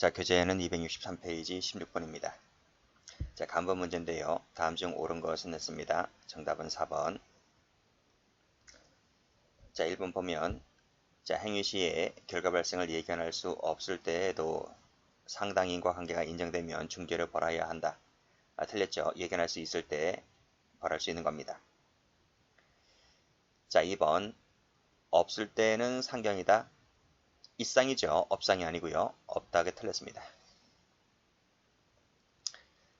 자, 교재는 263페이지 16번입니다. 자, 간번 문제인데요. 다음 중 옳은 것은 냈습니다. 정답은 4번. 자, 1번 보면 자, 행위 시에 결과 발생을 예견할 수 없을 때에도 상당인과 관계가 인정되면 중죄를 벌어야 한다. 틀렸죠. 예견할 수 있을 때 벌할 수 있는 겁니다. 자, 2번 없을 때는 상경이다. 있상이죠. 업상이 아니고요. 없다게 틀렸습니다.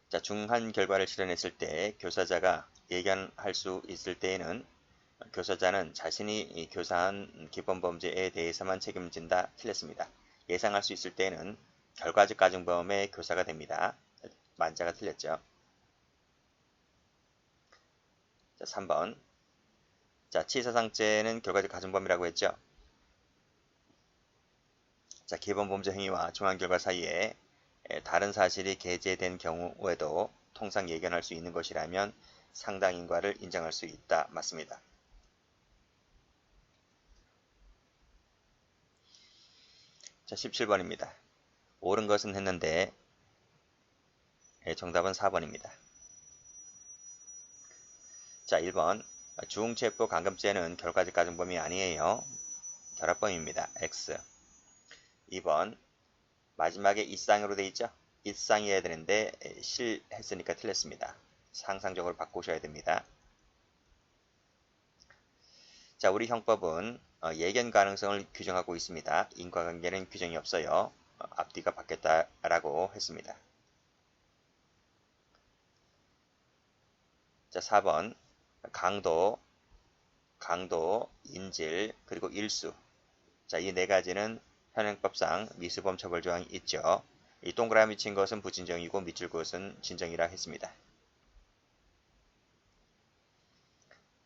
자, 중한 결과를 실현했을 때 교사자가 예견할 수 있을 때에는 교사자는 자신이 교사한 기본범죄에 대해서만 책임진다. 틀렸습니다. 예상할 수 있을 때에는 결과적 가중범의 교사가 됩니다. 만자가 틀렸죠. 자, 3번. 자, 치사상죄는 결과적 가중범이라고 했죠. 자, 기본범죄 행위와 중한 결과 사이에 다른 사실이 게재된 경우에도 통상 예견할 수 있는 것이라면 상당인과를 인정할 수 있다. 맞습니다. 자, 17번입니다. 옳은 것은 했는데 정답은 4번입니다. 자, 1번 중체포 감금죄는 결과적 가중범이 아니에요. 결합범입니다. X. 2번 마지막에 이상으로 돼 있죠. 일상이어야 되는데 실 했으니까 틀렸습니다. 상상적으로 바꾸셔야 됩니다. 자, 우리 형법은 예견 가능성을 규정하고 있습니다. 인과관계는 규정이 없어요. 앞뒤가 바뀌었다라고 했습니다. 자, 4번 강도, 인질, 그리고 일수. 자, 이 네 가지는 현행법상 미수범 처벌 조항이 있죠. 이 동그라미 친 것은 부진정이고 밑줄 것은 진정이라 했습니다.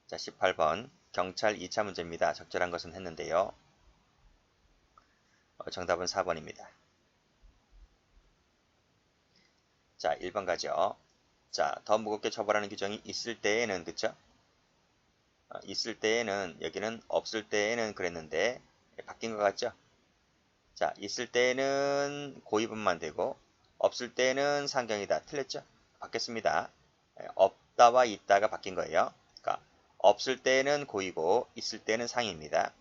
자, 18번 경찰 2차 문제입니다. 적절한 것은 했는데요. 정답은 4번입니다. 자, 1번 가죠. 자, 더 무겁게 처벌하는 규정이 있을 때에는, 그쵸? 있을 때에는, 여기는 없을 때에는 그랬는데 바뀐 것 같죠? 자, 있을 때는 고의범만 되고 없을 때는 상경이다. 틀렸죠? 바뀌었습니다. 없다와 있다가 바뀐 거예요. 그러니까 없을 때는 고의고 있을 때는 상입니다.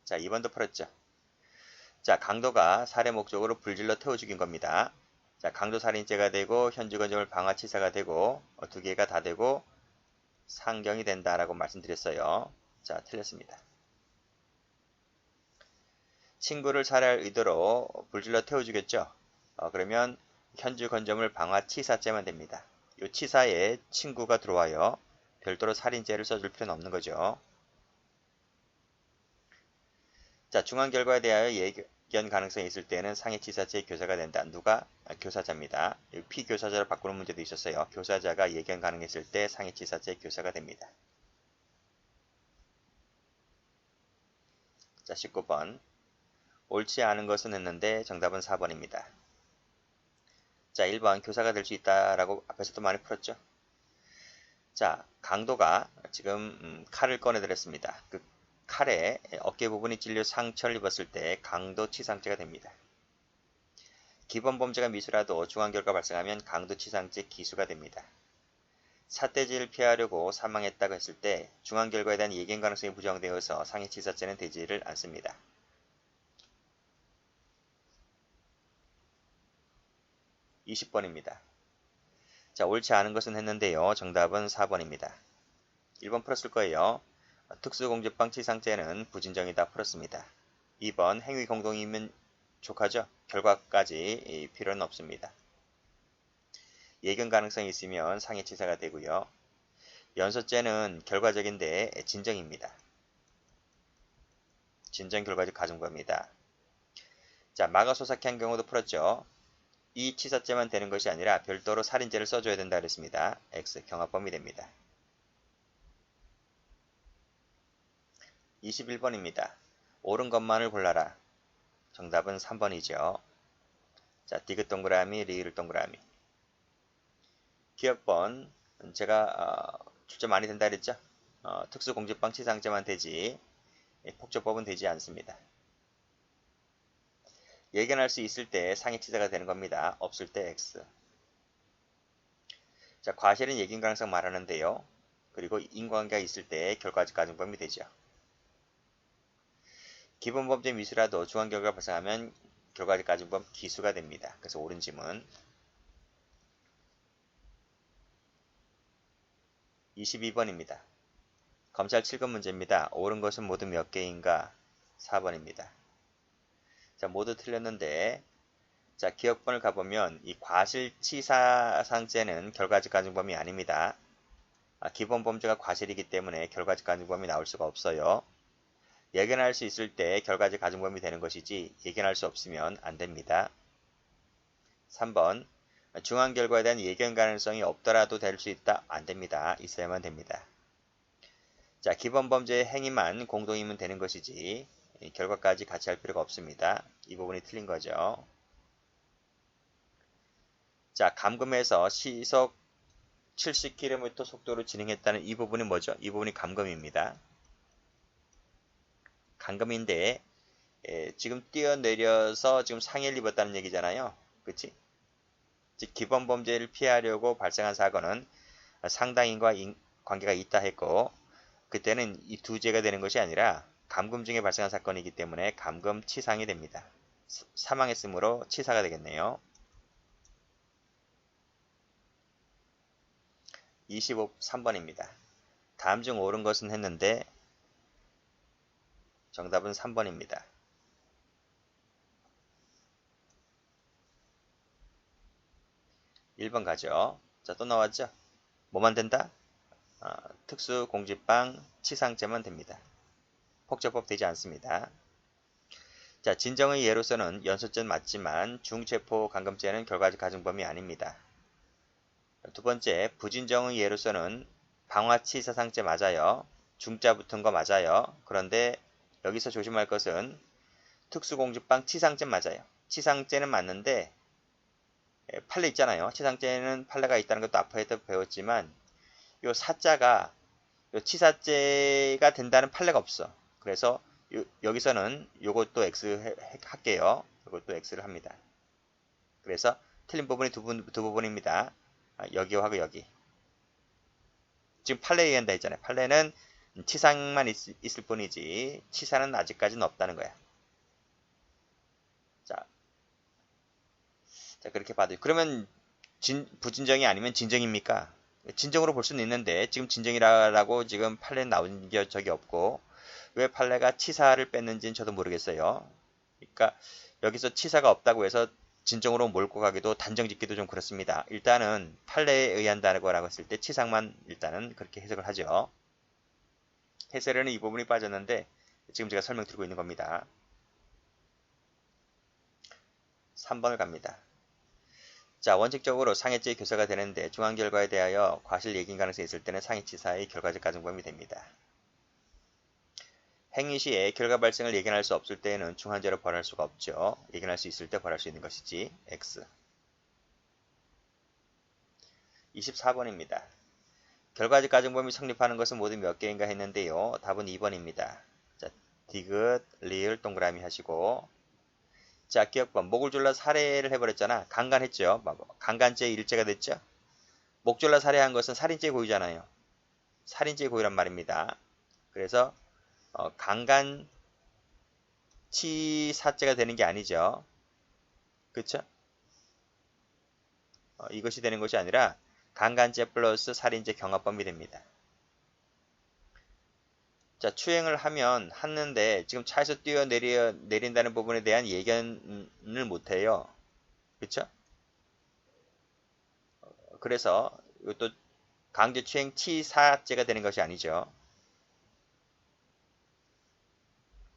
자, 2번도 풀었죠? 자, 강도가 살해 목적으로 불질러 태워 죽인 겁니다. 자, 강도살인죄가 되고 현주건조물 방화치사가 되고 두 개가 다 되고 상경이 된다라고 말씀드렸어요. 자, 틀렸습니다. 친구를 살해할 의도로 불질러 태워 죽였죠. 그러면 현주건조물 방화치사죄만 됩니다. 이 치사에 친구가 들어와요. 별도로 살인죄를 써줄 필요는 없는 거죠. 자, 중한 결과에 대하여 예견 가능성이 있을 때는 상해치사죄 교사가 된다. 누가? 교사자입니다. 피교사자로 바꾸는 문제도 있었어요. 교사자가 예견 가능했을 때 상해치사죄 교사가 됩니다. 자, 19번. 옳지 않은 것은 했는데 정답은 4번입니다. 자, 1번 교사가 될 수 있다라고 앞에서도 많이 풀었죠. 자, 강도가 지금 칼을 꺼내들었습니다. 그 칼에 어깨 부분이 찔려 상처를 입었을 때 강도치상죄가 됩니다. 기본범죄가 미수라도 중한결과 발생하면 강도치상죄 기수가 됩니다. 사태지를 피하려고 사망했다고 했을 때 중한결과에 대한 예견 가능성이 부정되어서 상해치사죄는 되지를 않습니다. (20번입니다) 자, 옳지 않은 것은 했는데요. 정답은 4번입니다. 1번 풀었을 거예요. 특수공제방 치상죄는 부진정이다. 풀었습니다. 2번 행위 공동이면 족하죠. 결과까지 필요는 없습니다. 예견 가능성이 있으면 상해치사가 되고요. 연소죄는 결과적인데 진정입니다. 진정 결과적 가중법입니다. 자, 마가소삭히 한 경우도 풀었죠. 이 치사죄만 되는 것이 아니라 별도로 살인죄를 써줘야 된다 그랬습니다. X 경합범이 됩니다. 21번입니다. 옳은 것만을 골라라. 정답은 3번이죠. 자, 디귿 동그라미, 리을 동그라미. 기억번 제가 출제 많이 된다 그랬죠. 특수공직방 치상죄만 되지 폭처법은 되지 않습니다. 예견할 수 있을 때 상해치사가 되는 겁니다. 없을 때 X. 자, 과실은 예견 가능성 말하는데요. 그리고 인과관계가 있을 때 결과적 가중법이 되죠. 기본 범죄 미수라도 중한 결과가 발생하면 결과적 가중법 기수가 됩니다. 그래서 옳은 지문 22번입니다. 검찰 7급 문제입니다. 옳은 것은 모두 몇 개인가? 4번입니다. 자, 모두 틀렸는데, 자, 기억번을 가보면 이 과실치사상죄는 결과적 가중범위 아닙니다. 기본 범죄가 과실이기 때문에 결과적 가중범위 나올 수가 없어요. 예견할 수 있을 때 결과적 가중범위 되는 것이지 예견할 수 없으면 안 됩니다. 3번 중한 결과에 대한 예견 가능성이 없더라도 될 수 있다. 안 됩니다. 있어야만 됩니다. 자, 기본 범죄의 행위만 공동이면 되는 것이지 결과까지 같이 할 필요가 없습니다. 이 부분이 틀린 거죠. 자, 감금해서 시속 70km 속도로 진행했다는 이 부분이 뭐죠? 이 부분이 감금입니다. 감금인데 지금 뛰어내려서 지금 상해를 입었다는 얘기잖아요. 그치? 즉 기본 범죄를 피하려고 발생한 사건은 상당인과 관계가 있다 했고 그때는 이 두 죄가 되는 것이 아니라 감금 중에 발생한 사건이기 때문에 감금치상이 됩니다. 사망했으므로 치사가 되겠네요. 23번입니다. 다음 중 옳은 것은 했는데 정답은 3번입니다. 1번 가죠. 자, 또 나왔죠? 뭐만 된다? 특수 공직방 치상죄만 됩니다. 폭처법 되지 않습니다. 자, 진정의 예로서는 연소죄는 맞지만 중체포 감금죄는 결과적 가중범위 아닙니다. 두 번째, 부진정의 예로서는 방화치사상죄 맞아요. 중자 붙은 거 맞아요. 그런데 여기서 조심할 것은 특수공직방 치상죄 맞아요. 치상죄는 맞는데 판례 있잖아요. 치상죄는 판례가 있다는 것도 앞에도 배웠지만 요 사자가 요 치사죄가 된다는 판례가 없어. 그래서 여기서는 요것도 X 할게요. 요것도 X를 합니다. 그래서 틀린 부분이 두 부분입니다. 여기와 하고 여기. 지금 판례 얘기한다 했잖아요. 판례는 치상만 있을 뿐이지 치사는 아직까지는 없다는 거야. 자 그렇게 봐도 그러면 부진정이 아니면 진정입니까? 진정으로 볼 수는 있는데 지금 진정이라고 지금 판례 나온 적이 없고 왜 판례가 치사를 뺐는지는 저도 모르겠어요. 그러니까 여기서 치사가 없다고 해서 진정으로 몰고 가기도 단정 짓기도 좀 그렇습니다. 일단은 판례에 의한다는 거라고 했을 때 치상만 일단은 그렇게 해석을 하죠. 해설에는 이 부분이 빠졌는데 지금 제가 설명드리고 있는 겁니다. 3번을 갑니다. 자, 원칙적으로 상해죄의 교사가 되는데 중한 결과에 대하여 과실 예견 가능성이 있을 때는 상해치사의 결과적 가중범위 됩니다. 행위 시에 결과 발생을 예견할 수 없을 때에는 중한죄로 벌할 수가 없죠. 예견할 수 있을 때 벌할 수 있는 것이지. X. 24번입니다. 결과적 가중범위 성립하는 것은 모두 몇 개인가 했는데요. 답은 2번입니다. 자, 디귿, 리을 동그라미 하시고 자, 기억번. 목을 졸라 살해를 해버렸잖아. 강간했죠. 강간죄 일죄가 됐죠. 목 졸라 살해한 것은 살인죄 고의잖아요. 살인죄 고의란 말입니다. 그래서 강간치사죄가 되는 게 아니죠. 그쵸? 이것이 되는 것이 아니라 강간죄 플러스 살인죄 경합범위 됩니다. 자, 추행을 하는데 지금 차에서 뛰어내린다는 부분에 대한 예견을 못해요. 그쵸? 그래서 이것도 강제추행 치사죄가 되는 것이 아니죠.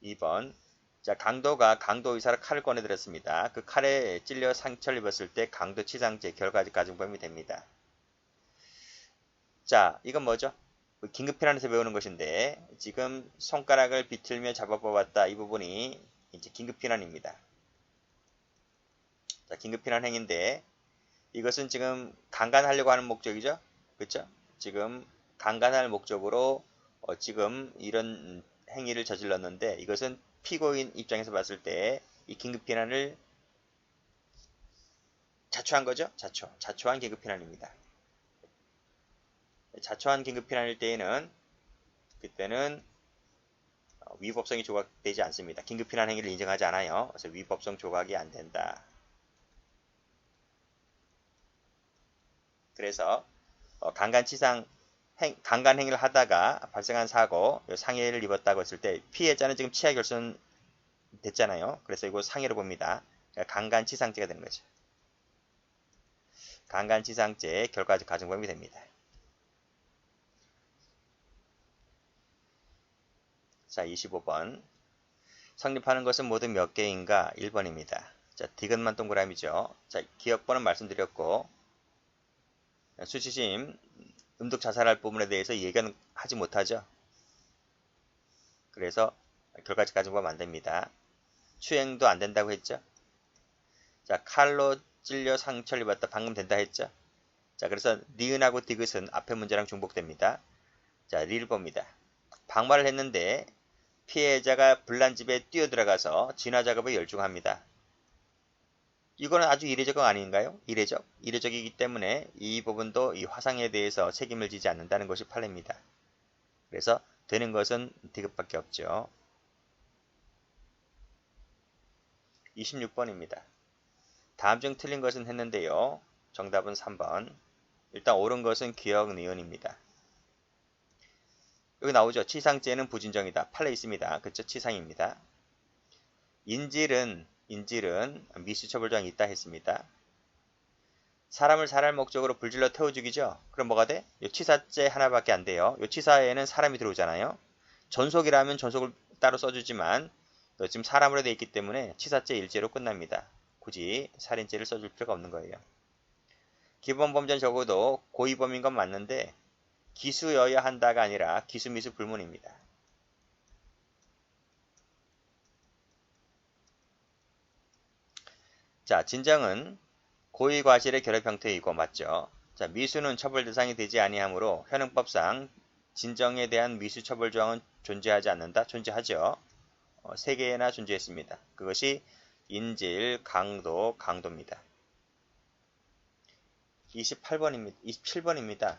2번. 자, 강도가 강도 의사로 칼을 꺼내들었습니다. 그 칼에 찔려 상처를 입었을 때 강도치상죄 결과적 가중범위 됩니다. 자, 이건 뭐죠? 긴급피난에서 배우는 것인데 지금 손가락을 비틀며 잡아보았다. 이 부분이 이제 긴급피난입니다. 자, 긴급피난 행위인데 이것은 지금 강간하려고 하는 목적이죠. 그렇죠? 지금 강간할 목적으로 지금 이런 행위를 저질렀는데 이것은 피고인 입장에서 봤을 때 이 긴급피난을 자초한 거죠. 자초한 긴급피난입니다. 자초한 긴급피난일 때에는 그때는 위법성이 조각되지 않습니다. 긴급피난 행위를 인정하지 않아요. 그래서 위법성 조각이 안 된다. 그래서 강간치상 강간행위를 하다가 발생한 사고, 상해를 입었다고 했을 때 피해자는 지금 치아 결손 됐잖아요. 그래서 이거 상해로 봅니다. 강간치상죄가 되는 거죠. 강간치상죄 결과적 가중범위 됩니다. 자, 25번. 성립하는 것은 모두 몇 개인가? 1번입니다. 자, 디귿만 동그라미죠. 자, 기억번은 말씀드렸고, 수치심, 음독 자살할 부분에 대해서 예견하지 못하죠. 그래서 결과적 가중범위 안 됩니다. 추행도 안 된다고 했죠. 자, 칼로 찔려 상처를 입었다. 방금 된다 했죠. 자, 그래서 니은하고 디귿은 앞에 문제랑 중복됩니다. 자, 리를 봅니다. 방화를 했는데 피해자가 불난집에 뛰어들어가서 진화 작업에 열중합니다. 이거는 아주 이례적 아닌가요? 이례적이기 때문에 이 부분도 이 화상에 대해서 책임을 지지 않는다는 것이 판례입니다. 그래서 되는 것은 디귿밖에 없죠. 26번입니다. 다음 중 틀린 것은 했는데요. 정답은 3번. 일단 옳은 것은 기억, 니은입니다. 여기 나오죠. 치상죄는 부진정이다. 판례 있습니다. 그쵸? 치상입니다. 인질은 미수처벌조항이 있다 했습니다. 사람을 살할 목적으로 불질러 태워 죽이죠. 그럼 뭐가 돼? 요 치사죄 하나밖에 안 돼요. 요 치사에는 사람이 들어오잖아요. 전속이라면 전속을 따로 써주지만 지금 사람으로 되어 있기 때문에 치사죄 일죄로 끝납니다. 굳이 살인죄를 써줄 필요가 없는 거예요. 기본범죄는 적어도 고의범인 건 맞는데 기수여야 한다가 아니라 기수미수 불문입니다. 자, 진정은 고의과실의 결합 형태이고 맞죠. 자, 미수는 처벌 대상이 되지 아니하므로 현행법상 진정에 대한 미수 처벌 조항은 존재하지 않는다. 존재하죠. 3개나 존재했습니다. 그것이 인질, 강도입니다. 27번입니다.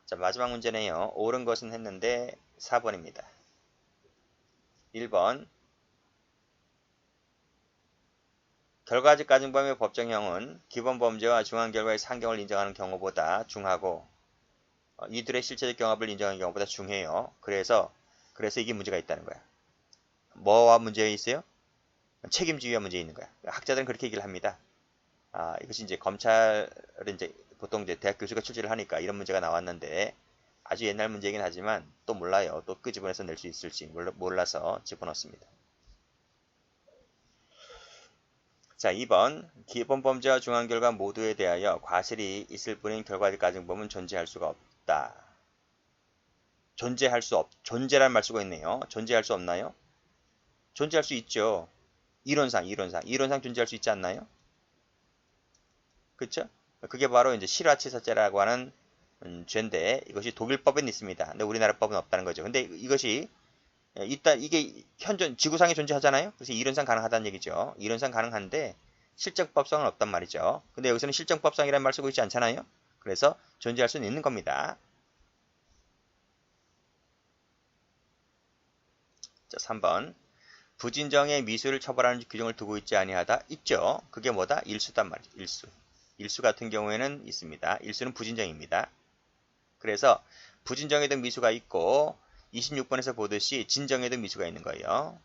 자, 마지막 문제네요. 옳은 것은 했는데 4번입니다. 1번. 결과적 가중범위의 법정형은 기본범죄와 중한결과의 상경을 인정하는 경우보다 중하고 이들의 실체적 경합을 인정하는 경우보다 중해요. 그래서 이게 문제가 있다는 거야. 뭐와 문제가 있어요? 책임지위와 문제 있는 거야. 학자들은 그렇게 얘기를 합니다. 이것이 이제 검찰은 이제 보통 이제 대학 교수가 출제를 하니까 이런 문제가 나왔는데 아주 옛날 문제이긴 하지만 또 몰라요. 또 끄집어내서 낼 수 있을지 몰라서 집어넣습니다. 자, 2번. 기본범죄와 중한결과 모두에 대하여 과실이 있을 뿐인 결과적 가중범은 존재할 수가 없다. 존재란 말 쓰고 있네요. 존재할 수 없나요? 존재할 수 있죠. 이론상 존재할 수 있지 않나요? 그쵸? 그게 바로 이제 실화치사죄라고 하는 죄인데 이것이 독일법엔 있습니다. 근데 우리나라 법은 없다는 거죠. 근데 이것이 이게 지구상에 존재하잖아요. 그래서 이론상 가능하다는 얘기죠. 이론상 가능한데 실정법상은 없단 말이죠. 근데 여기서는 실정법상이라는 말 쓰고 있지 않잖아요. 그래서 존재할 수는 있는 겁니다. 자, 3번. 부진정의 미수를 처벌하는 규정을 두고 있지 아니하다. 있죠. 그게 뭐다? 일수단 말이죠. 일수 같은 경우에는 있습니다. 일수는 부진정입니다. 그래서 부진정에도 미수가 있고 26번에서 보듯이 진정에도 미수가 있는 거예요.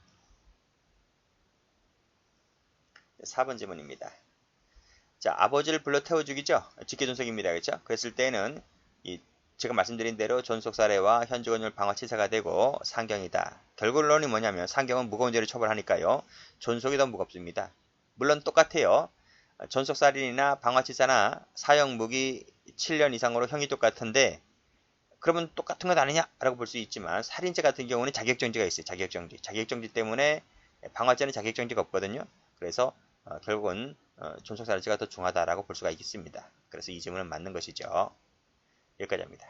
4번 질문입니다. 자, 아버지를 불러 태워 죽이죠. 직계존속입니다. 그렇죠? 그랬을 때는 제가 말씀드린 대로 존속살해와 현주건율 방화치사가 되고 상경이다. 결론이 뭐냐면 상경은 무거운 죄를 처벌하니까요. 존속이 더 무겁습니다. 물론 똑같아요. 존속살인이나 방화치사나 사형무기 7년 이상으로 형이 똑같은데 그러면 똑같은 것 아니냐라고 볼 수 있지만 살인죄 같은 경우는 자격정지가 있어요. 자격정지 때문에 방화죄는 자격정지가 없거든요. 그래서 결국은 존속살인죄가 더 중하다라고 볼 수가 있습니다. 그래서 이 질문은 맞는 것이죠. 여기까지 합니다.